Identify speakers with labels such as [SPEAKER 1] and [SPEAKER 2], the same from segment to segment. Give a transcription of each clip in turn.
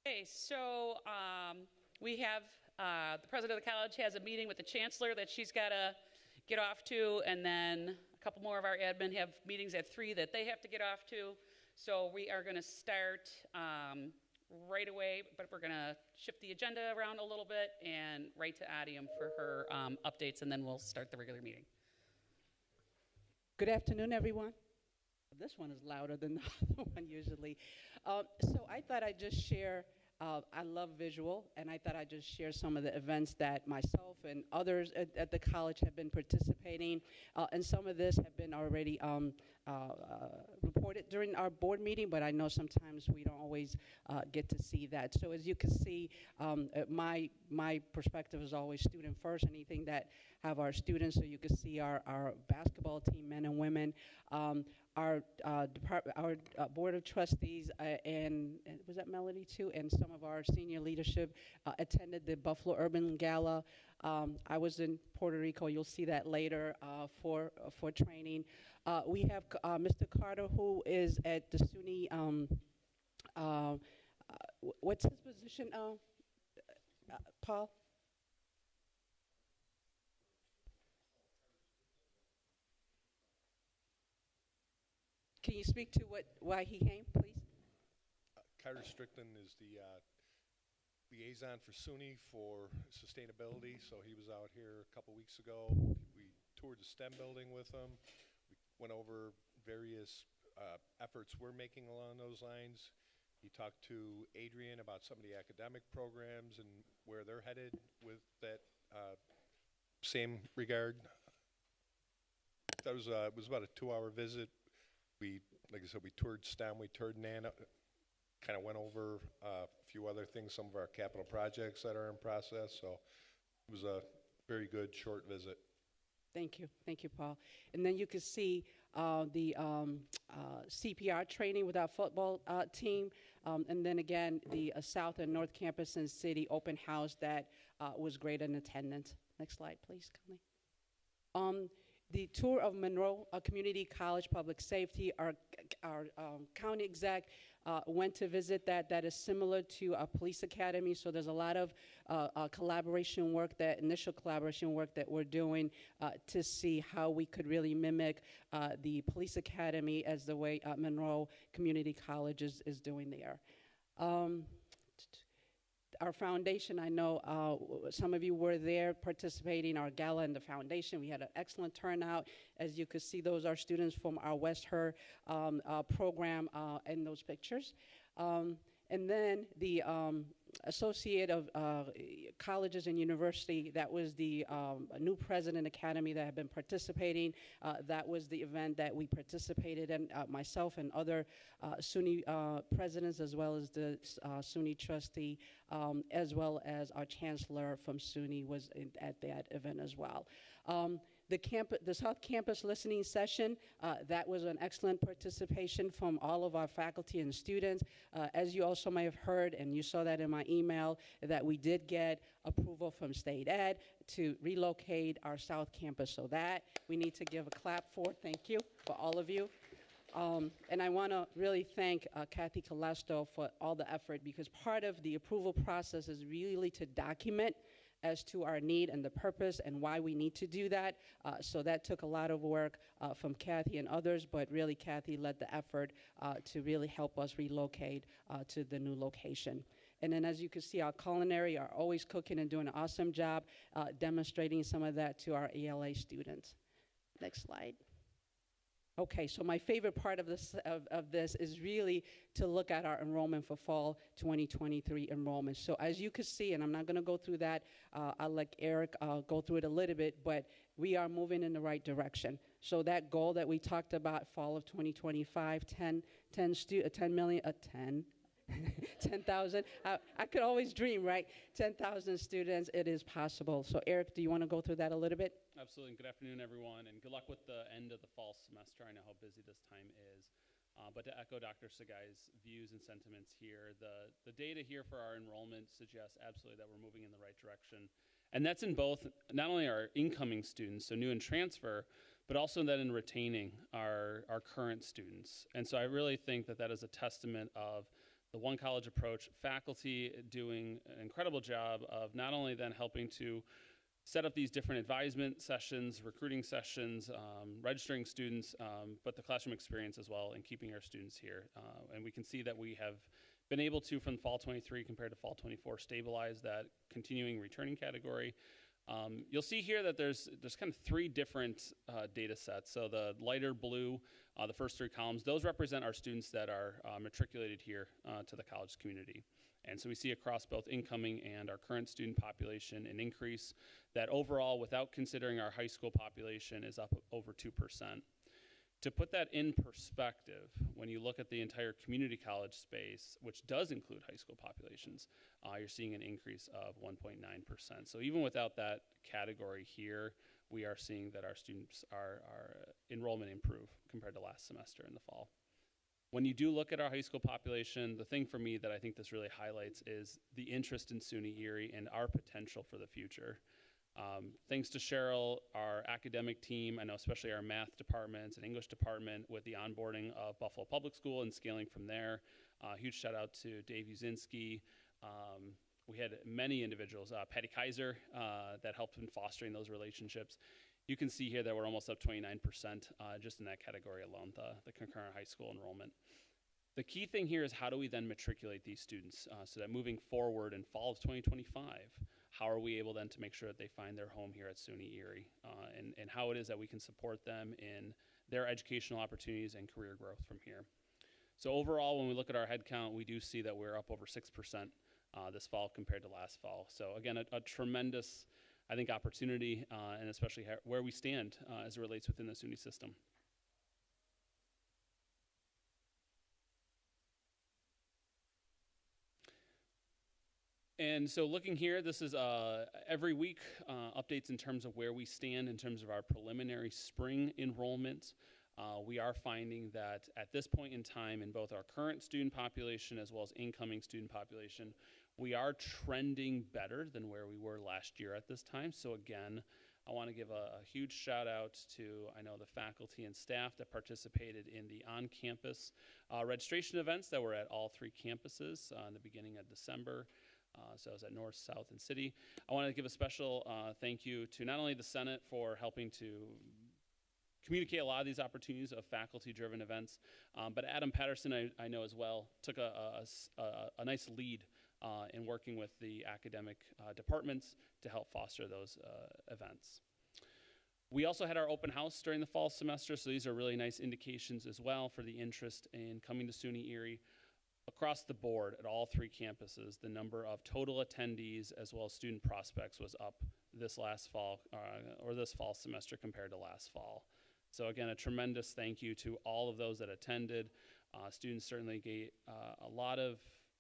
[SPEAKER 1] Okay, so we have the president of the college has a meeting with the chancellor that she's got to get off to, and then a couple more of our admin have meetings at 3 that they have to get off to. So we are going to start right away, but we're going to shift the agenda around a little bit and right to Adium for her updates, and then we'll start the regular meeting.
[SPEAKER 2] Good afternoon, everyone. This one is louder than the other one usually. So I thought I'd just share, I love visual, and I thought I'd just share some of the events that myself and others at the college have been participating, and some of this have been already reported during our board meeting, but I know sometimes we don't always get to see that. So as you can see, my perspective is always student first, anything that have our students, so you can see our basketball team, men and women, our board of trustees, and was that Melody too? And some of our senior leadership attended the Buffalo Urban Gala. I was in Puerto Rico. You'll see that later for training. We have Mr. Carter, who is at the SUNY. What's his position? Paul. Can you speak to why he came, please?
[SPEAKER 3] Carter Strickland is the liaison for SUNY for sustainability, so he was out here a couple weeks ago. We toured the STEM building with him. We went over various efforts we're making along those lines. He talked to Adrian about some of the academic programs and where they're headed with that same regard. That was it was about a 2-hour visit. We, like I said, we toured STEM, we toured NANA, kind of went over a few other things, some of our capital projects that are in process. So it was a very good short visit.
[SPEAKER 2] Thank you, Paul. And then you can see the CPR training with our football team, and then again the South and North Campus and City open house that was great in attendance. Next slide, please, Conley. The tour of Monroe Community College Public Safety, our county exec went to visit that. That is similar to a police academy, so there's a lot of collaboration work, initial collaboration work that we're doing to see how we could really mimic the police academy as the way Monroe Community College is doing there. Our foundation, I know some of you were there participating, our gala and the foundation. We had an excellent turnout. As you could see, those are students from our West Her program in those pictures. And then the Associate of Colleges and University, that was the new president academy that have been participating. That was the event that we participated in, myself and other SUNY presidents, as well as the SUNY trustee, as well as our chancellor from SUNY was at that event as well. The South Campus listening session, that was an excellent participation from all of our faculty and students. As you also may have heard, and you saw that in my email, that we did get approval from State Ed to relocate our South Campus. So that we need to give a clap for. Thank you for all of you. And I want to really thank Kathy Calesto for all the effort, because part of the approval process is really to document as to our need and the purpose and why we need to do that. So that took a lot of work from Kathy and others, but really Kathy led the effort to really help us relocate to the new location. And then as you can see, our culinary are always cooking and doing an awesome job demonstrating some of that to our ELA students. Next slide. Okay, so my favorite part of this is really to look at our enrollment for fall 2023 enrollment. So as you can see, and I'm not going to go through that, I'll let Eric go through it a little bit, but we are moving in the right direction. So that goal that we talked about, fall of 2025, 10,000. I could always dream, right? 10,000 students, it is possible. So Eric, do you want to go through that a little bit?
[SPEAKER 4] Absolutely. Good afternoon, everyone, and good luck with the end of the fall semester. I know how busy this time is. But to echo Dr. Sagai's views and sentiments here, the data here for our enrollment suggests absolutely that we're moving in the right direction. And that's in both, not only our incoming students, so new and transfer, but also that in retaining our current students. And so I really think that that is a testament of the one college approach, faculty doing an incredible job of not only then helping to set up these different advisement sessions, recruiting sessions, registering students, but the classroom experience as well, and keeping our students here. And we can see that we have been able to, from fall 23 compared to fall 24, stabilize that continuing returning category. You'll see here that there's kind of three different data sets. So the lighter blue, the first three columns, those represent our students that are matriculated here to the college community. And so we see across both incoming and our current student population an increase that overall, without considering our high school population, is up over 2%. To put that in perspective, when you look at the entire community college space, which does include high school populations, you're seeing an increase of 1.9%. So even without that category here, we are seeing that our students, our enrollment improve compared to last semester in the fall. When you do look at our high school population, the thing for me that I think this really highlights is the interest in SUNY Erie and our potential for the future. Thanks to Cheryl, our academic team, I know especially our math departments and English department with the onboarding of Buffalo Public School and scaling from there. Huge shout out to Dave Uzinski. We had many individuals, Patty Kaiser, that helped in fostering those relationships. You can see here that we're almost up 29% just in that category alone, the concurrent high school enrollment. The key thing here is how do we then matriculate these students so that moving forward in fall of 2025, how are we able then to make sure that they find their home here at SUNY Erie and how it is that we can support them in their educational opportunities and career growth from here. So overall, when we look at our head count, we do see that we're up over 6% this fall compared to last fall. So again, a tremendous, I think, opportunity and especially where we stand as it relates within the SUNY system. And so looking here, this is every week updates in terms of where we stand in terms of our preliminary spring enrollment. We are finding that at this point in time in both our current student population as well as incoming student population, we are trending better than where we were last year at this time. So again, I want to give a huge shout out to, I know, the faculty and staff that participated in the on-campus registration events that were at all three campuses in the beginning of December. So I was at North, South, and City. I want to give a special thank you to not only the Senate for helping to communicate a lot of these opportunities of faculty-driven events, but Adam Patterson, I know as well, took a nice lead in working with the academic departments to help foster those events. We also had our open house during the fall semester, so these are really nice indications as well for the interest in coming to SUNY Erie. Across the board at all three campuses, the number of total attendees as well as student prospects was up this last fall or this fall semester compared to last fall. So again, a tremendous thank you to all of those that attended. Students certainly gave a lot of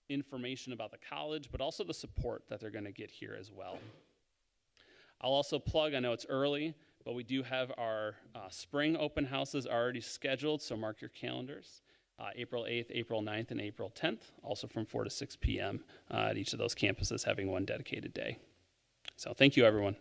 [SPEAKER 4] information about the college, but also the support that they're going to get here as well. I'll also plug, I know it's early, but we do have our spring open houses already scheduled, so mark your calendars. April 8th, April 9th, and April 10th, also from 4 to 6 p.m. At each of those campuses having one dedicated day. So thank you, everyone.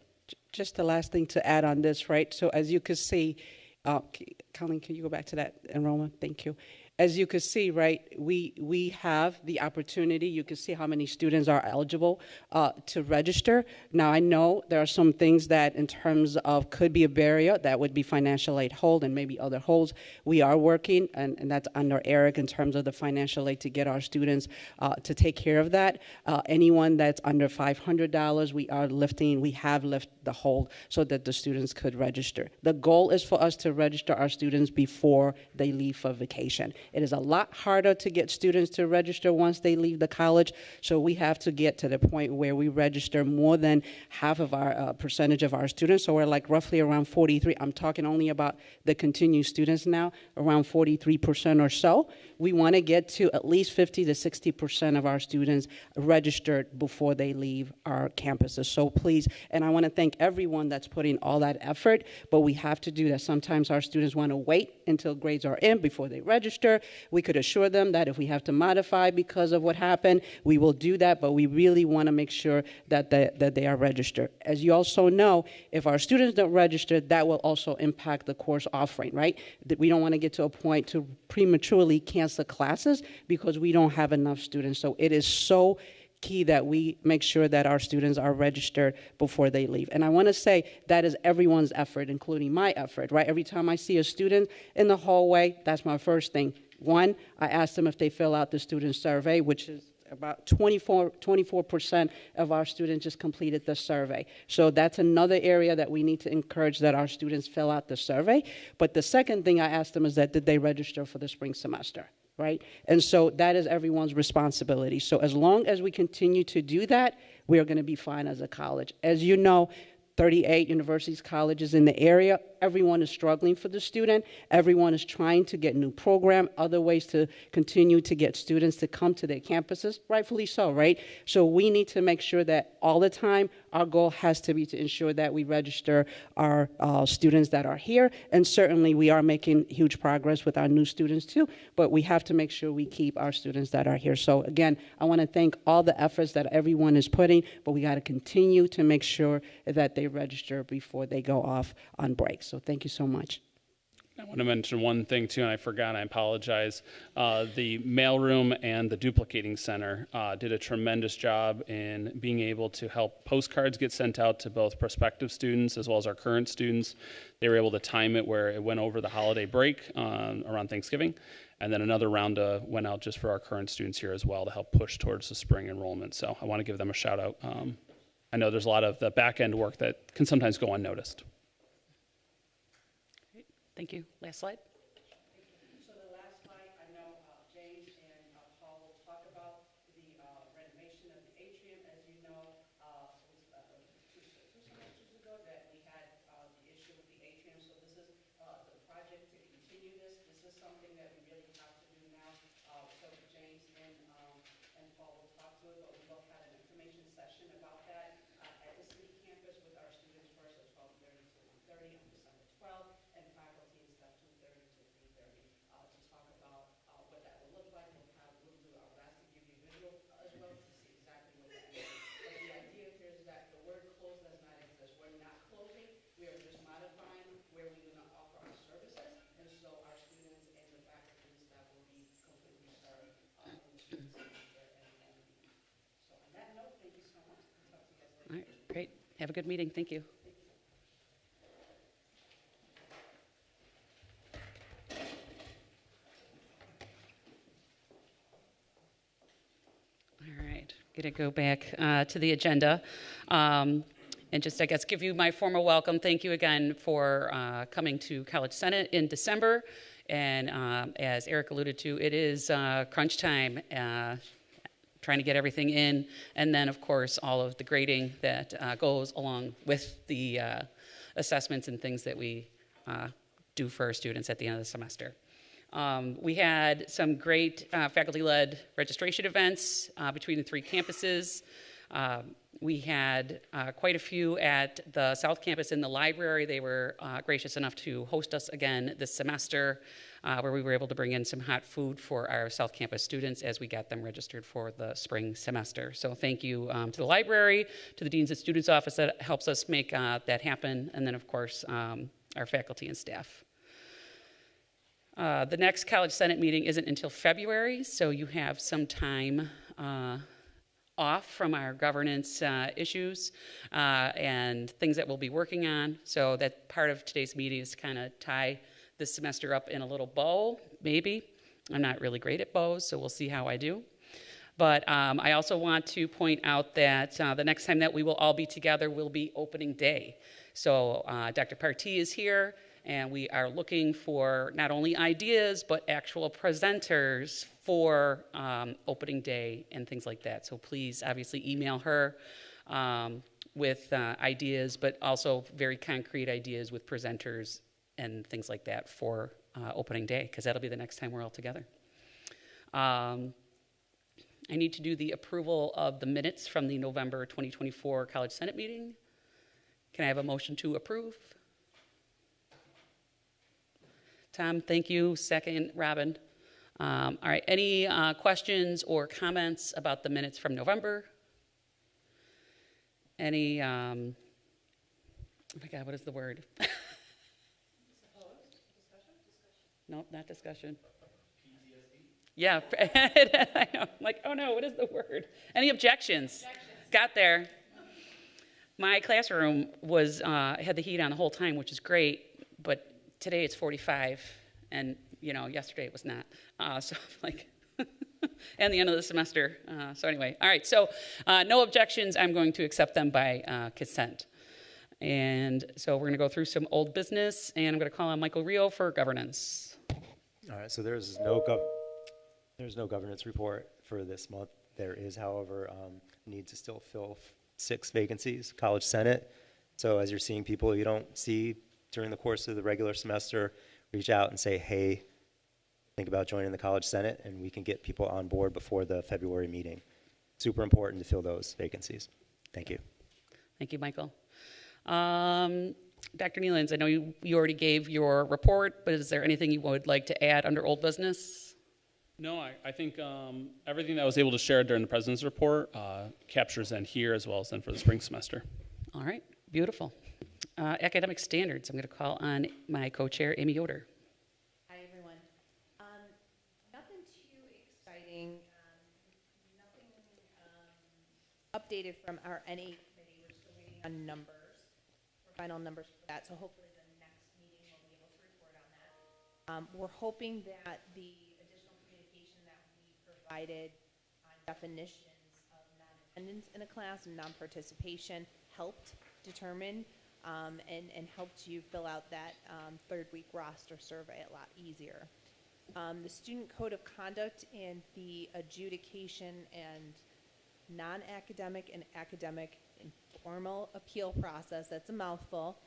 [SPEAKER 2] Just the last thing to add on this, right? So as you could see, Colleen, can you go back to that enrollment? Thank you. As you can see, right, we have the opportunity. You can see how many students are eligible to register. Now, I know there are some things that in terms of could be a barrier. That would be financial aid hold and maybe other holds. We are working, and that's under Eric in terms of the financial aid to get our students to take care of that. Anyone that's under $500, we have lifted the hold so that the students could register. The goal is for us to register our students before they leave for vacation. It is a lot harder to get students to register once they leave the college, so we have to get to the point where we register more than half of our percentage of our students, so we're like roughly around 43. I'm talking only about the continued students now, around 43% or so. We want to get to at least 50 to 60% of our students registered before they leave our campuses. So please, and I want to thank everyone that's putting all that effort, but we have to do that. Sometimes our students want to wait until grades are in before they register. register. We could assure them that if we have to modify because of what happened, we will do that, but we really want to make sure that they are registered. As you also know, if our students don't register, that will also impact the course offering, right? That we don't want to get to a point to prematurely cancel classes because we don't have enough students. So it is so key that we make sure that our students are registered before they leave. And I want to say that is everyone's effort, including my effort, right? Every time I see a student in the hallway, that's my first thing. One, I ask them if they fill out the student survey, which is about 24% of our students just completed the survey. So that's another area that we need to encourage that our students fill out the survey. But the second thing I ask them is that did they register for the spring semester? Right? And so that is everyone's responsibility. So as long as we continue to do that, we are going to be fine as a college. As you know, 38 universities, colleges in the area, everyone is struggling for the student. Everyone is trying to get new program, other ways to continue to get students to come to their campuses, rightfully so, right? So we need to make sure that all the time our goal has to be to ensure that we register our students that are here. And certainly we are making huge progress with our new students too, but we have to make sure we keep our students that are here. So again, I want to thank all the efforts that everyone is putting, but we got to continue to make sure that they register before they go off on break. So thank you so much.
[SPEAKER 4] I want to mention one thing too, and I forgot, I apologize. The mailroom and the duplicating center did a tremendous job in being able to help postcards get sent out to both prospective students as well as our current students. They were able to time it where it went over the holiday break around Thanksgiving, and then another round went out just for our current students here as well to help push towards the spring enrollment. So I want to give them a shout out. I know there's a lot of the back end work that can sometimes go unnoticed.
[SPEAKER 1] Thank you. Last slide.
[SPEAKER 2] So the last slide, I know James and Paul will talk about the renovation of the atrium. As you know, it was two semesters ago that we had the issue with the atrium. So this is the project to continue this. This is something that we really have to do now. So James and Paul will talk to it, but we both had an information session about that at the city campus with our students first at 12:30 to 1:30 on December 12th. And faculty and staff 2:30 to 3:30 to talk about what that will look like. We'll do our best to give you a visual as well to see exactly what that means. But the idea here is that the word close does not exist. We're not closing. We are just modifying where we're going to offer our services. And so our students and the faculty and staff will be completely served in the spring semester and beyond. So on that note, thank you so much. I'll talk to you guys later.
[SPEAKER 1] All right, great. Have a good meeting. Thank you. Going to go back to the agenda and just, I guess, give you my formal welcome. Thank you again for coming to College Senate in December. And as Eric alluded to, it is crunch time, trying to get everything in. And then, of course, all of the grading that goes along with the assessments and things that we do for our students at the end of the semester. We had some great faculty-led registration events between the three campuses. We had quite a few at the South Campus in the library. They were gracious enough to host us again this semester, where we were able to bring in some hot food for our South Campus students as we got them registered for the spring semester. So thank you to the library, to the Deans and Students Office that helps us make that happen, and then, of course, our faculty and staff. The next College Senate meeting isn't until February, so you have some time off from our governance issues and things that we'll be working on. So that part of today's meeting is kind of tie this semester up in a little bow, maybe. I'm not really great at bows, so we'll see how I do. But I also want to point out that the next time that we will all be together will be opening day. So Dr. Partee is here. And we are looking for not only ideas, but actual presenters for opening day and things like that. So please, obviously, email her with ideas, but also very concrete ideas with presenters and things like that for opening day, because that'll be the next time we're all together. I need to do the approval of the minutes from the November 2024 College Senate meeting. Can I have a motion to approve? Tom, thank you. Second, Robin. All right, any questions or comments about the minutes from November? Any, oh my God, what is the word? Nope, not discussion. Yeah, I know. I'm like, oh no, what is the word? Any objections? Got there. My classroom was had the heat on the whole time, which is great, but today it's 45, and yesterday it was not. So I'm like, and the end of the semester. So anyway, all right. So no objections. I'm going to accept them by consent. And so we're going to go through some old business, and I'm going to call on Michael Rio for governance.
[SPEAKER 5] All right, so there's no governance report for this month. There is, however, need to still fill 6 vacancies, College Senate. So as you're seeing people you don't see during the course of the regular semester, reach out and say, hey, think about joining the College Senate, and we can get people on board before the February meeting. Super important to fill those vacancies. Thank you.
[SPEAKER 1] Thank you, Michael. Dr. Nealons, I know you already gave your report, but is there anything you would like to add under old business?
[SPEAKER 4] No, I think everything that I was able to share during the president's report captures then here as well as then for the spring semester.
[SPEAKER 1] All right, beautiful. Academic standards, I'm going to call on my co-chair, Amy Yoder.
[SPEAKER 6] Hi, everyone. Nothing too exciting, nothing updated from our NA committee. We're still waiting on numbers, for final numbers for that, so hopefully the next meeting we'll be able to report on that. We're hoping that the additional communication that we provided on definitions of non-attendance in a class and non-participation helped determine and helped you fill out that third week roster survey a lot easier. The student code of conduct and the adjudication and non-academic and academic informal appeal process, that's a mouthful.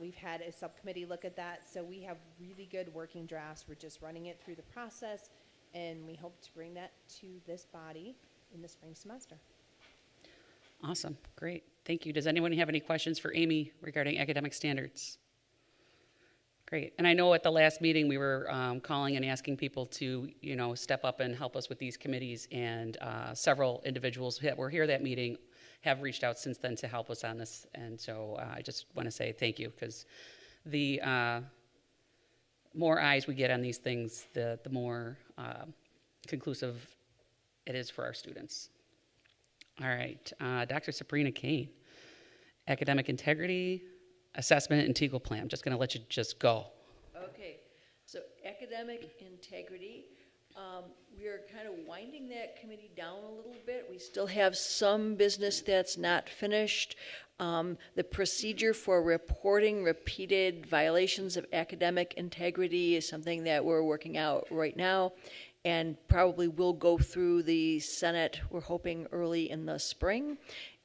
[SPEAKER 6] We've had a subcommittee look at that, so we have really good working drafts. We're just running it through the process, and we hope to bring that to this body in the spring semester.
[SPEAKER 1] Awesome, great, thank you. Does anyone have any questions for Amy regarding academic standards? Great, and I know at the last meeting we were calling and asking people to, step up and help us with these committees, and several individuals that were here that meeting have reached out since then to help us on this, and so I just want to say thank you, because the more eyes we get on these things, the more conclusive it is for our students. All right, Dr. Sabrina Kane, academic integrity, assessment, and TEGAL plan. I'm just going to let you just go.
[SPEAKER 7] Okay, so academic integrity, we are kind of winding that committee down a little bit. We still have some business that's not finished. The procedure for reporting repeated violations of academic integrity is something that we're working out right now, and probably will go through the Senate, we're hoping early in the spring.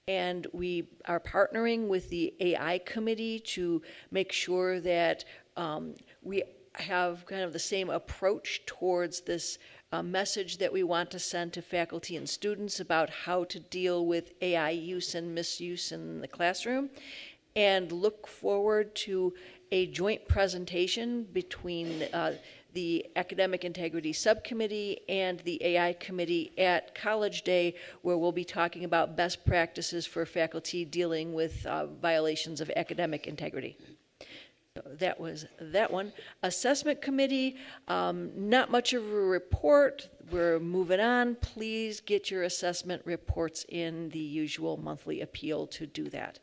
[SPEAKER 7] And we are partnering with the AI committee to make sure that we have kind of the same approach towards this message that we want to send to faculty and students about how to deal with AI use and misuse in the classroom, and look forward to a joint presentation between the Academic Integrity Subcommittee and the AI Committee at College Day, where we'll be talking about best practices for faculty dealing with violations of academic integrity. So that was that one. Assessment Committee, not much of a report. We're moving on. Please get your assessment reports in the usual monthly appeal to do that.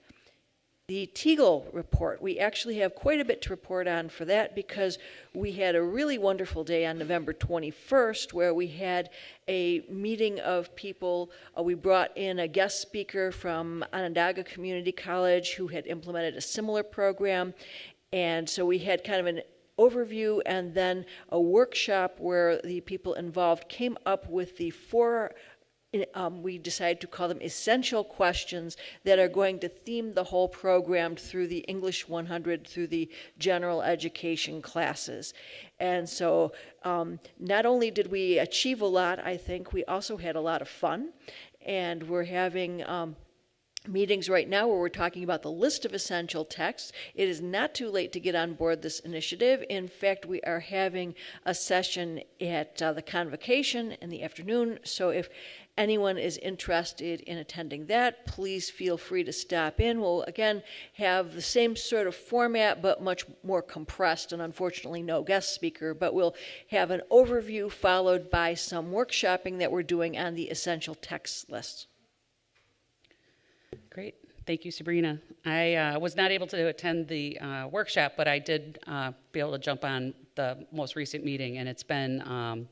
[SPEAKER 7] The TEGAL report, we actually have quite a bit to report on for that, because we had a really wonderful day on November 21st where we had a meeting of people. We brought in a guest speaker from Onondaga Community College who had implemented a similar program. And so we had kind of an overview and then a workshop where the people involved came up with the 4 we decided to call them essential questions that are going to theme the whole program through the English 100, through the general education classes. And so not only did we achieve a lot, I think we also had a lot of fun. And we're having meetings right now where we're talking about the list of essential texts. It is not too late to get on board this initiative. In fact, we are having a session at the convocation in the afternoon. So if anyone is interested in attending that, please feel free to stop in. We'll again have the same sort of format, but much more compressed, and unfortunately no guest speaker, but we'll have an overview followed by some workshopping that we're doing on the essential text lists.
[SPEAKER 1] Great. Thank you, Sabrina. I was not able to attend the workshop, but I did be able to jump on the most recent meeting, and it's been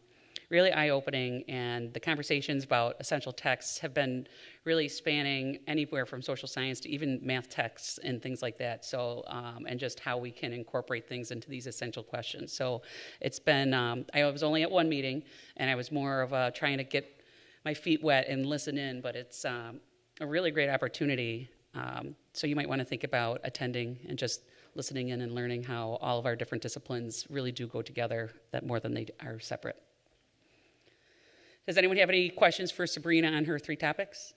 [SPEAKER 1] really eye-opening, and the conversations about essential texts have been really spanning anywhere from social science to even math texts and things like that. So, and just how we can incorporate things into these essential questions. So it's been, I was only at one meeting, and I was more of trying to get my feet wet and listen in, but it's a really great opportunity. So you might want to think about attending and just listening in and learning how all of our different disciplines really do go together, that more than they are separate. Does anyone have any questions for Sabrina on her 3 topics?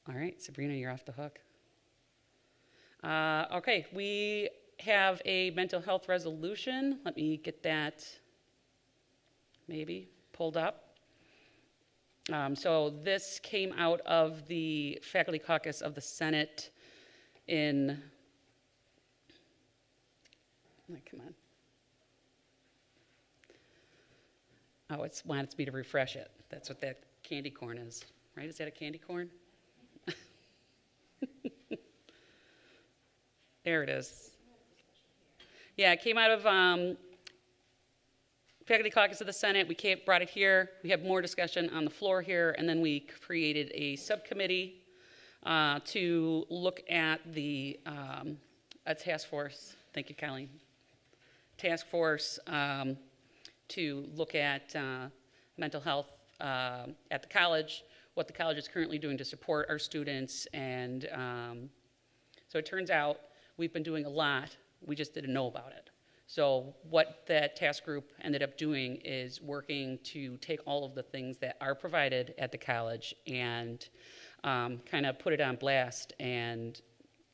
[SPEAKER 1] All right, Sabrina, you're off the hook. Okay, we have a mental health resolution. Let me get that maybe pulled up. So this came out of the Faculty Caucus of the Senate in, come on. Oh, it wants me to refresh it. That's what that candy corn is, right? Is that a candy corn? There it is. Yeah, it came out of Faculty Caucus of the Senate. We brought it here. We have more discussion on the floor here, and then we created a subcommittee to look at a task force. Thank you, Colleen. Task force to look at mental health at the college, what the college is currently doing to support our students, and so it turns out we've been doing a lot, we just didn't know about it. So what that task group ended up doing is working to take all of the things that are provided at the college and kind of put it on blast, and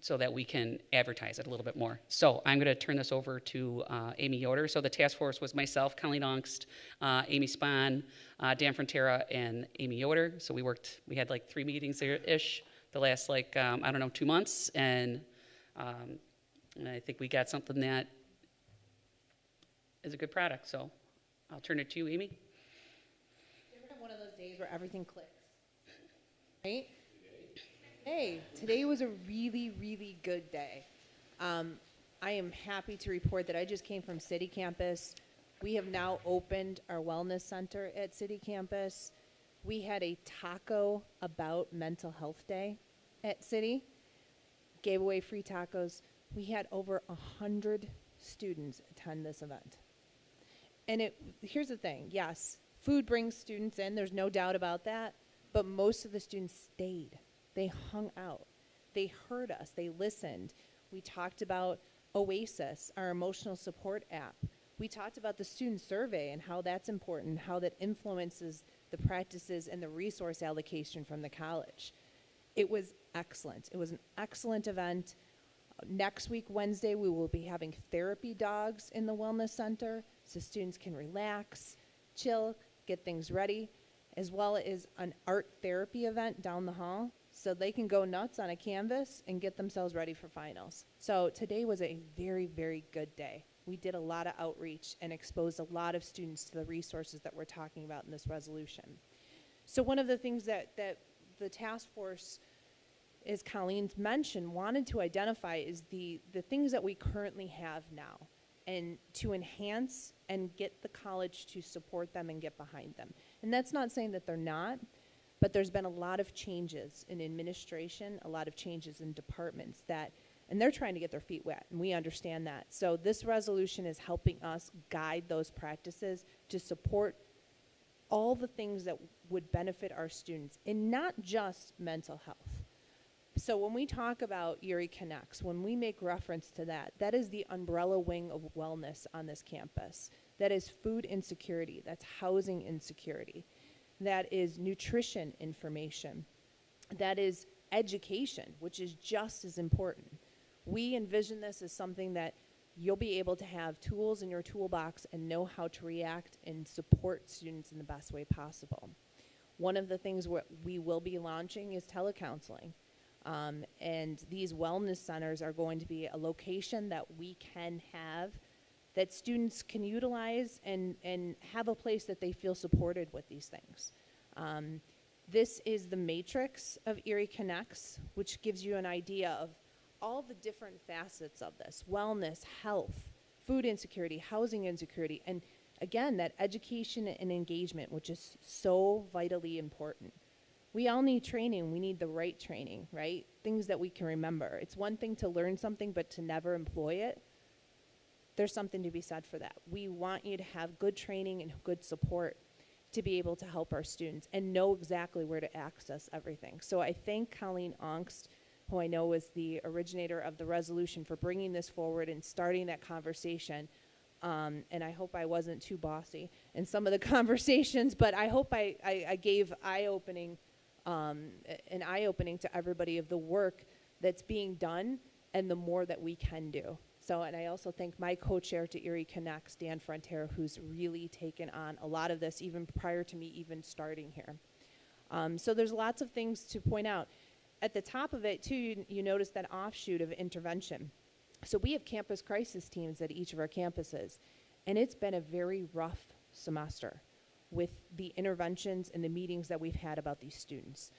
[SPEAKER 1] so that we can advertise it a little bit more. So I'm going to turn this over to Amy Yoder. So the task force was myself, Colleen Ongst, Amy Spahn, Dan Frontera, and Amy Yoder. So we had like 3 meetings there-ish the last 2 months, and I think we got something that is a good product. So I'll turn it to you, Amy.
[SPEAKER 6] You ever have one of those days where everything clicks, right? Hey, today was a really, really good day. I am happy to report that I just came from City Campus. We have now opened our wellness center at City Campus. We had a taco about mental health day at City. Gave away free tacos. We had over 100 students attend this event. And here's the thing, yes, food brings students in, there's no doubt about that, but most of the students stayed. They hung out. They heard us. They listened. We talked about Oasis, our emotional support app. We talked about the student survey and how that's important, how that influences the practices and the resource allocation from the college. It was excellent. It was an excellent event. Next week, Wednesday, we will be having therapy dogs in the Wellness Center so students can relax, chill, get things ready, as well as an art therapy event down the hall so they can go nuts on a canvas and get themselves ready for finals. So today was a very, very good day. We did a lot of outreach and exposed a lot of students to the resources that we're talking about in this resolution. So one of the things that the task force, as Colleen's mentioned, wanted to identify is the things that we currently have now, and to enhance and get the college to support them and get behind them. And that's not saying that they're not, but there's been a lot of changes in administration, a lot of changes in departments and they're trying to get their feet wet, and we understand that. So this resolution is helping us guide those practices to support all the things that would benefit our students, and not just mental health. So when we talk about Erie Connects, when we make reference to that, that is the umbrella wing of wellness on this campus. That is food insecurity, that's housing insecurity, that is nutrition information, that is education, which is just as important. We envision this as something that you'll be able to have tools in your toolbox and know how to react and support students in the best way possible. One of the things we will be launching is telecounseling. And these wellness centers are going to be a location that we can have, that students can utilize and have a place that they feel supported with these things. This is the matrix of Erie Connects, which gives you an idea of all the different facets of this: wellness, health, food insecurity, housing insecurity, and again, that education and engagement, which is so vitally important. We all need training. We need the right training, right? Things that we can remember. It's one thing to learn something, but to never employ it. There's something to be said for that. We want you to have good training and good support to be able to help our students and know exactly where to access everything. So I thank Colleen Ongst, who I know was the originator of the resolution, for bringing this forward and starting that conversation. And I hope I wasn't too bossy in some of the conversations, but I hope I gave an eye-opening to everybody of the work that's being done and the more that we can do. So, and I also thank my co-chair to Erie Connects, Dan Frontera, who's really taken on a lot of this even prior to me even starting here. So there's lots of things to point out. At the top of it, too, you notice that offshoot of intervention. So we have campus crisis teams at each of our campuses, and it's been a very rough semester with the interventions and the meetings that we've had about these students.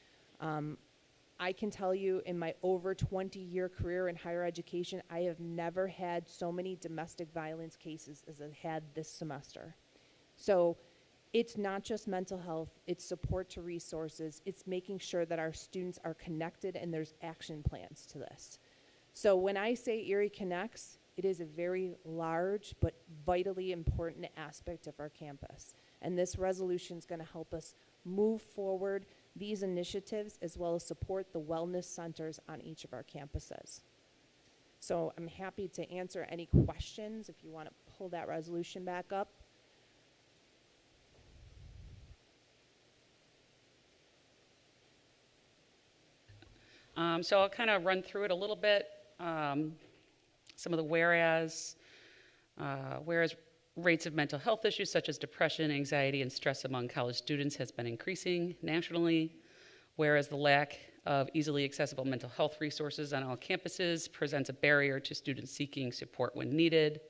[SPEAKER 6] I can tell you, in my over 20-year career in higher education, I have never had so many domestic violence cases as I had this semester. So it's not just mental health, it's support to resources, it's making sure that our students are connected and there's action plans to this. So when I say Erie Connects, it is a very large but vitally important aspect of our campus. And this resolution is going to help us move forward these initiatives as well as support the wellness centers on each of our campuses. So I'm happy to answer any questions if you want to pull that resolution back up.
[SPEAKER 1] So I'll kind of run through it a little bit. Some of the whereas rates of mental health issues such as depression, anxiety, and stress among college students has been increasing nationally, whereas the lack of easily accessible mental health resources on all campuses presents a barrier to students seeking support when needed,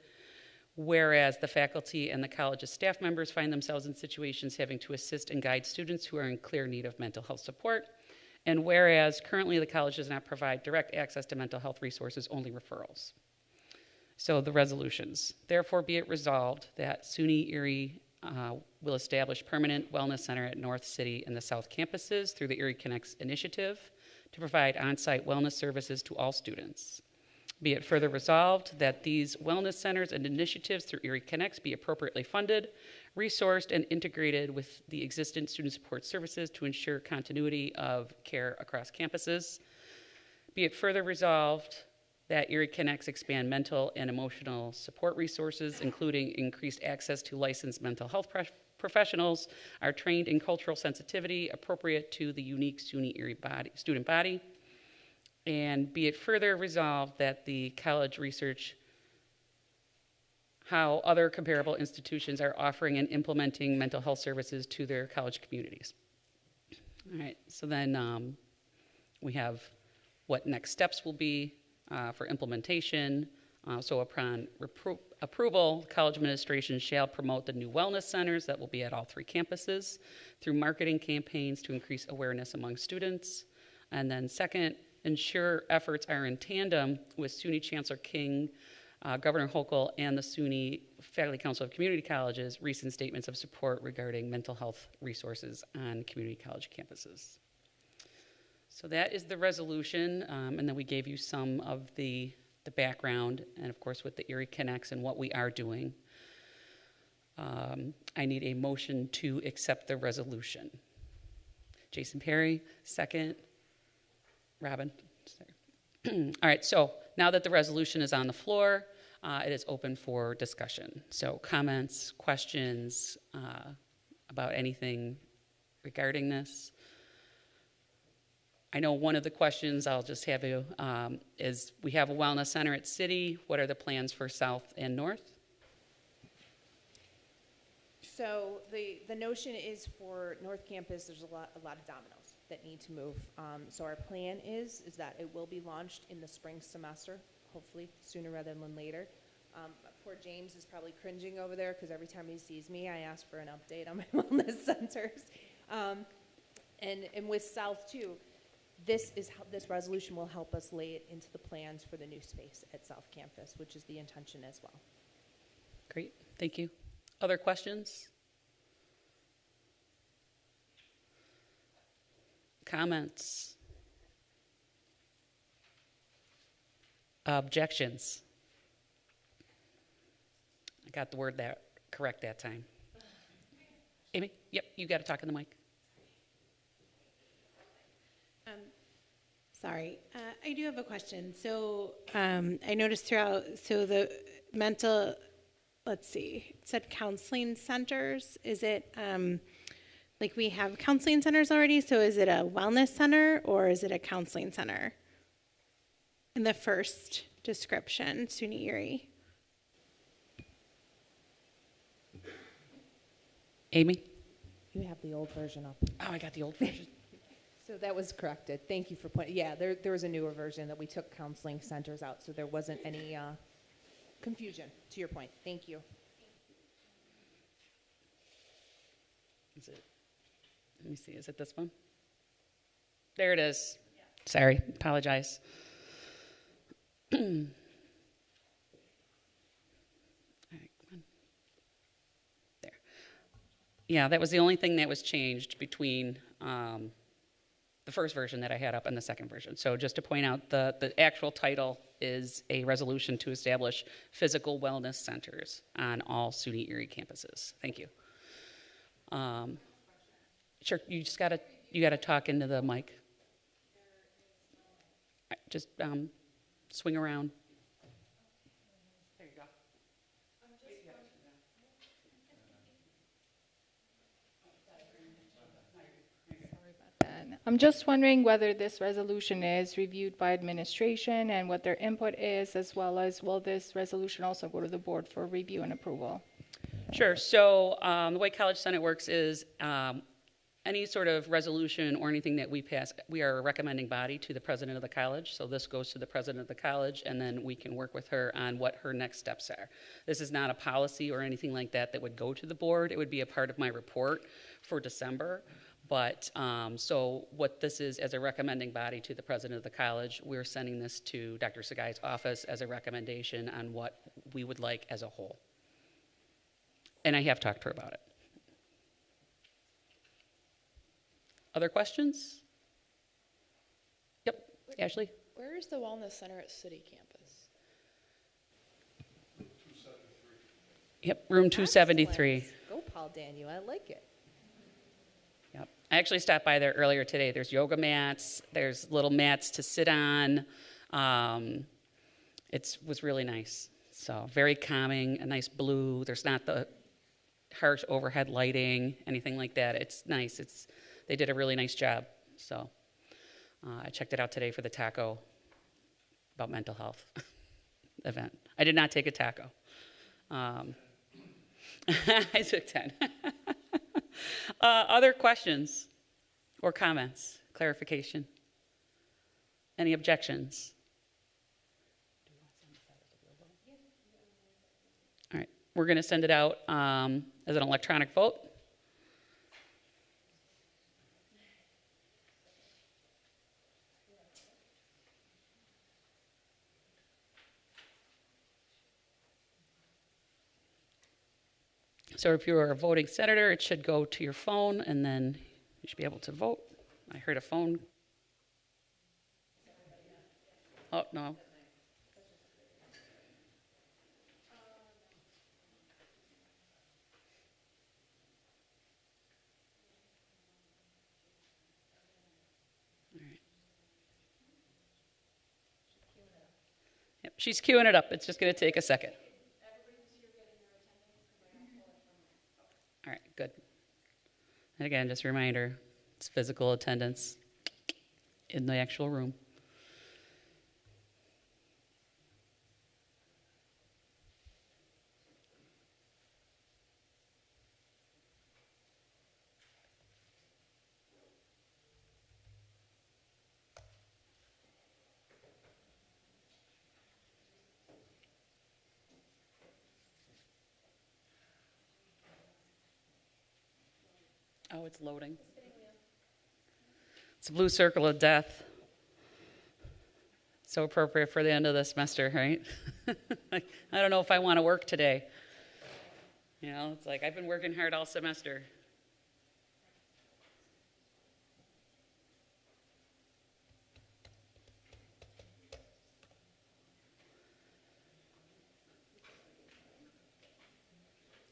[SPEAKER 1] whereas the faculty and the college's staff members find themselves in situations having to assist and guide students who are in clear need of mental health support, and whereas currently the college does not provide direct access to mental health resources, only referrals. So the resolutions. Therefore, be it resolved that SUNY Erie will establish permanent wellness center at North City and the South campuses through the Erie Connects initiative to provide on-site wellness services to all students. Be it further resolved that these wellness centers and initiatives through Erie Connects be appropriately funded, resourced, and integrated with the existing student support services to ensure continuity of care across campuses. Be it further resolved that Erie Connects expand mental and emotional support resources, including increased access to licensed mental health professionals, are trained in cultural sensitivity appropriate to the unique SUNY Erie student body. And be it further resolved that the college research how other comparable institutions are offering and implementing mental health services to their college communities. All right, so then we have what next steps will be for implementation. So upon approval, college administration shall promote the new wellness centers that will be at all 3 campuses through marketing campaigns to increase awareness among students. And then second, ensure efforts are in tandem with SUNY Chancellor King, Governor Hochul, and the SUNY Faculty Council of Community Colleges' recent statements of support regarding mental health resources on community college campuses. So that is the resolution, and then we gave you some of the background, and of course with the Erie Connects and what we are doing. I need a motion to accept the resolution. Jason Perry, second. Robin. All right, so now that the resolution is on the floor, it is open for discussion. So comments, questions about anything regarding this? I know one of the questions I'll just have you is we have a wellness center at City. What are the plans for South and North?
[SPEAKER 6] So the notion is for North Campus, there's a lot of dominoes that need to move. So our plan is that it will be launched in the spring semester, hopefully sooner rather than later. Poor James is probably cringing over there because every time he sees me, I ask for an update on my wellness centers. And with South too, this resolution will help us lay it into the plans for the new space at South Campus, which is the intention as well.
[SPEAKER 1] Great, thank you. Other questions? Comments? Objections? I got the word that correct that time. Amy? Yep, you got to talk in the mic.
[SPEAKER 8] Sorry, I do have a question. So I noticed throughout, so the mental, let's see, it said counseling centers. Is it, like we have counseling centers already, so is it a wellness center or is it a counseling center? In the first description, SUNY Erie.
[SPEAKER 1] Amy?
[SPEAKER 6] You have the old version up.
[SPEAKER 1] Oh, I got the old version.
[SPEAKER 6] So that was corrected. Thank you for pointing. Yeah, there was a newer version that we took counseling centers out, so there wasn't any confusion, to your point. Thank you.
[SPEAKER 1] Is it? Let me see, is it this one? There it is. Sorry, apologize. All right, come on. There. Yeah, that was the only thing that was changed between the first version that I had up and the second version. So just to point out, the actual title is a resolution to establish physical wellness centers on all SUNY Erie campuses. Thank you. Sure, you gotta talk into the mic. Just swing around. There you go.
[SPEAKER 9] I'm just wondering whether this resolution is reviewed by administration and what their input is, as well as will this resolution also go to the board for review and approval?
[SPEAKER 1] Sure. So the way College Senate works is any sort of resolution or anything that we pass, we are a recommending body to the president of the college. So this goes to the president of the college, and then we can work with her on what her next steps are. This is not a policy or anything like that that would go to the board. It would be a part of my report for December. But so what this is, as a recommending body to the president of the college, we're sending this to Dr. Sagai's office as a recommendation on what we would like as a whole. And I have talked to her about it. Other questions? Yep, Ashley?
[SPEAKER 10] Where is the wellness center at City Campus?
[SPEAKER 1] Yep, room 273.
[SPEAKER 6] Excellent. Go, Paul Daniel. I like it.
[SPEAKER 1] Yep. I actually stopped by there earlier today. There's yoga mats. There's little mats to sit on. It was really nice. So very calming, a nice blue. There's not the harsh overhead lighting, anything like that. It's nice. They did a really nice job. So I checked it out today for the taco about mental health event. I did not take a taco. I took 10. Other questions or comments, clarification? Any objections? All right, we're going to send it out as an electronic vote. So if you're a voting senator, it should go to your phone, and then you should be able to vote. I heard a phone. Oh, no. Yep, she's queuing it up. It's just going to take a second. All right, good. And again, just a reminder, it's physical attendance. in the actual room. Oh, it's loading. It's a blue circle of death. So appropriate for the end of the semester, right? Like, I don't know if I want to work today. You know, it's like I've been working hard all semester.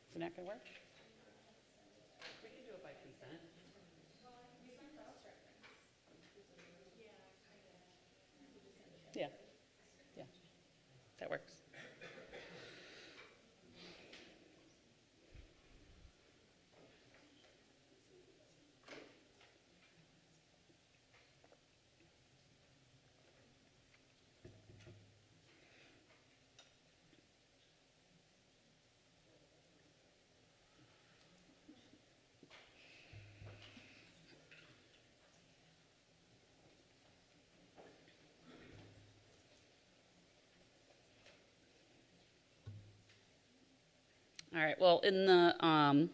[SPEAKER 1] Is it not going to work? We can do it by consent. Yeah, yeah, that works. All right, well, in the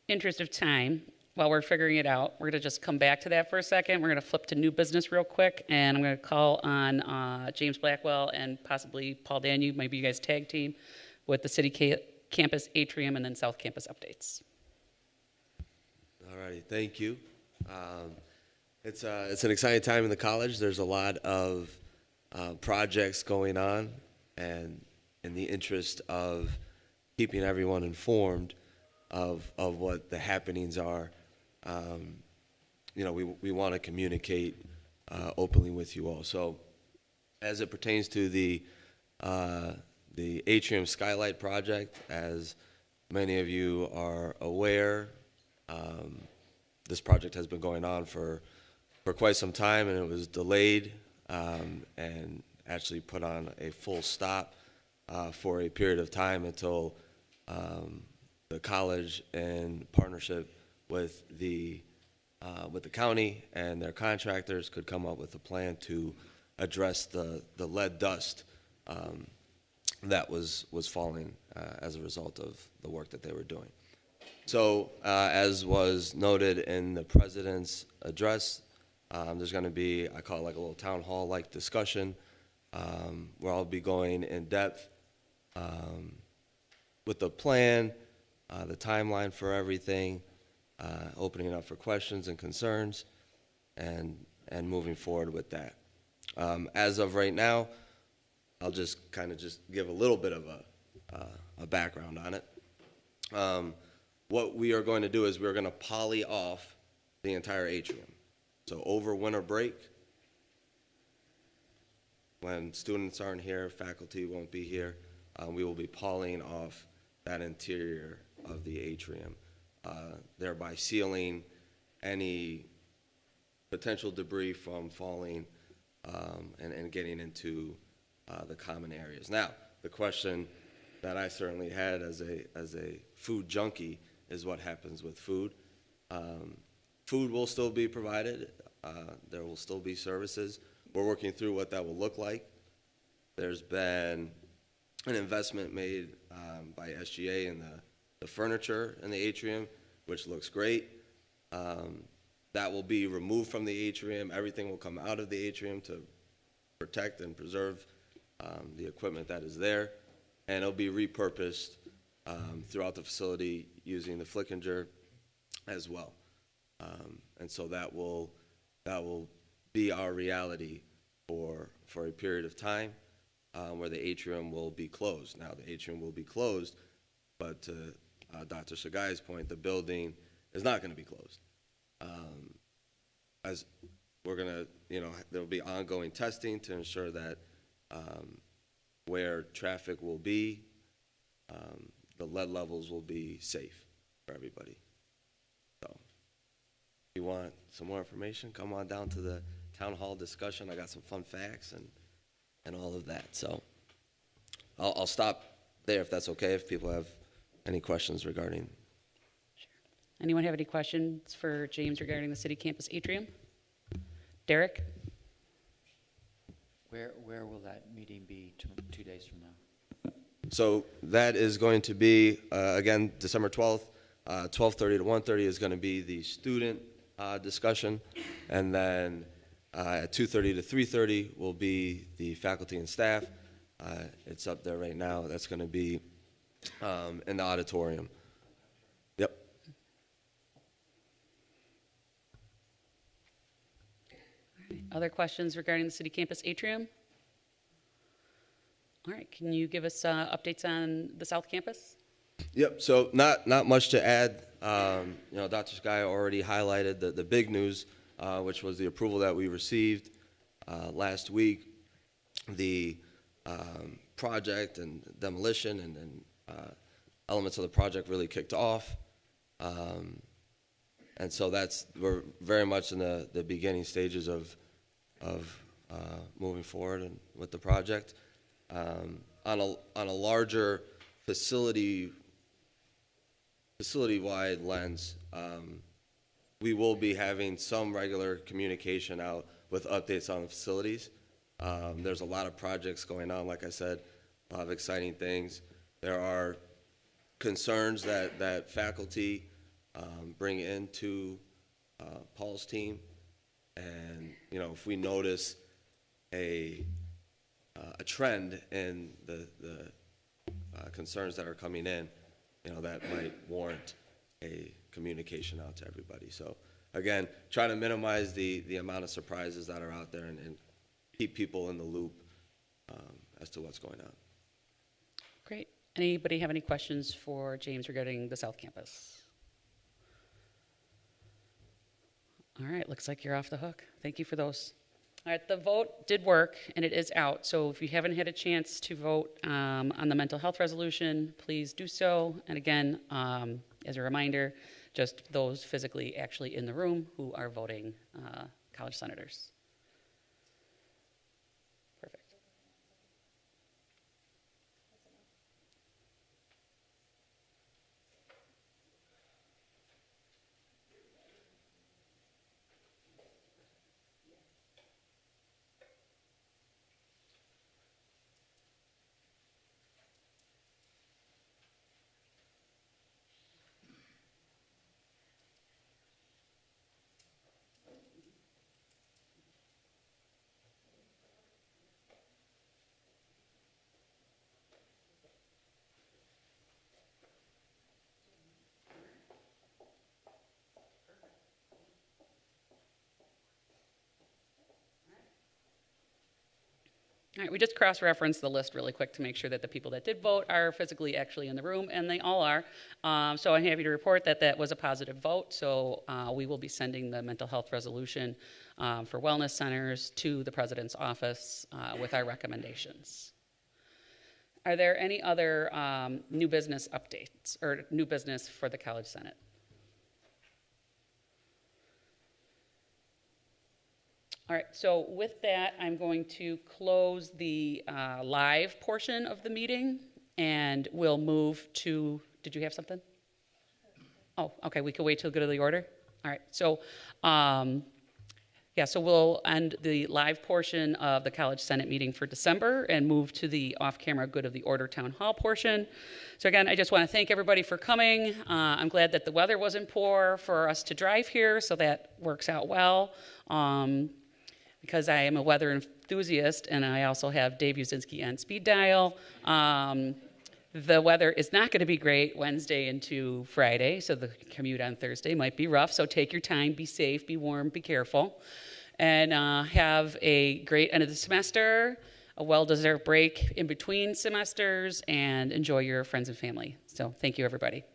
[SPEAKER 1] interest of time, while we're figuring it out, we're going to just come back to that for a second. We're going to flip to new business real quick, and I'm going to call on James Blackwell and possibly Paul Danu, maybe you guys tag team, with the city campus atrium and then South Campus updates.
[SPEAKER 11] All righty, thank you. It's an exciting time in the college. There's a lot of projects going on, and in the interest of keeping everyone informed of what the happenings are, you know, we want to communicate openly with you all. So, as it pertains to the Atrium Skylight project, as many of you are aware, this project has been going on for quite some time, and it was delayed and actually put on a full stop for a period of time until the college, in partnership with the county and their contractors, could come up with a plan to address the lead dust that was falling as a result of the work that they were doing. So, as was noted in the president's address, there's going to be, I call it like a little town hall-like discussion, where I'll be going in depth with the plan, the timeline for everything, opening up for questions and concerns, and moving forward with that. As of right now, I'll just kind of just give a little bit of a background on it. What we are going to do is we're going to poly off the entire atrium. So over winter break, when students aren't here, faculty won't be here, we will be polying off that interior of the atrium, thereby sealing any potential debris from falling and getting into the common areas. Now, the question that I certainly had as a food junkie is what happens with food. Food will still be provided. There will still be services. We're working through what that will look like. There's been an investment made by SGA in the furniture in the atrium, which looks great. That will be removed from the atrium. Everything will come out of the atrium to protect and preserve the equipment that is there. And it'll be repurposed throughout the facility using the Flickinger as well. And so that will be our reality for a period of time where the atrium will be closed. Now, the atrium will be closed, but to Dr. Sagai's point, the building is not going to be closed. As we're going to, there will be ongoing testing to ensure that where traffic will be, the lead levels will be safe. for everybody. So if you want some more information, come on down to the town hall discussion. I got some fun facts and all of that. So I'll stop there if that's okay, if people have any questions regarding.
[SPEAKER 1] Anyone have any questions for James regarding the city campus atrium? Derek?
[SPEAKER 12] Where will that meeting be 2 days from now?
[SPEAKER 11] So that is going to be, again, December 12th, 12:30 to 1:30 is going to be the student discussion. And then at 2:30 to 3:30 will be the faculty and staff. It's up there right now. That's going to be in the auditorium. Yep.
[SPEAKER 1] Other questions regarding the city campus atrium? All right, can you give us updates on the South Campus?
[SPEAKER 11] Yep, so not much to add. You know, Dr. Sky already highlighted the big news, which was the approval that we received last week. The project and demolition and elements of the project really kicked off. And so we're very much in the beginning stages of moving forward and with the project. On a larger facility-wide lens, we will be having some regular communication out with updates on the facilities. There's a lot of projects going on, like I said, a lot of exciting things. There are concerns that faculty bring into Paul's team. And, you know, if we notice a trend in the concerns that are coming in, you know, that might warrant a communication out to everybody. So, again, try to minimize the amount of surprises that are out there and keep people in the loop as to what's going on.
[SPEAKER 1] Great. Anybody have any questions for James regarding the South Campus? All right, looks like you're off the hook. Thank you for those. All right, the vote did work, and it is out. So if you haven't had a chance to vote on the mental health resolution, please do so. And again, as a reminder, just those physically actually in the room who are voting college senators. Perfect. All right, we just cross-referenced the list really quick to make sure that the people that did vote are physically actually in the room, and they all are. So I'm happy to report that that was a positive vote. So we will be sending the mental health resolution for wellness centers to the president's office with our recommendations. Are there any other new business updates or new business for the College Senate? All right, so with that, I'm going to close the live portion of the meeting, and we'll move to, did you have something? Oh, okay, we can wait till go to the order? All right, so, yeah, so we'll end the live portion of the College Senate meeting for December and move to the off-camera good of the order town hall portion. So again, I just want to thank everybody for coming. I'm glad that the weather wasn't poor for us to drive here, so that works out well. Because I am a weather enthusiast and I also have Dave Uzinski on speed dial. The weather is not going to be great Wednesday into Friday, so the commute on Thursday might be rough. So take your time, be safe, be warm, be careful, and have a great end of the semester, a well-deserved break in between semesters, and enjoy your friends and family. So thank you, everybody.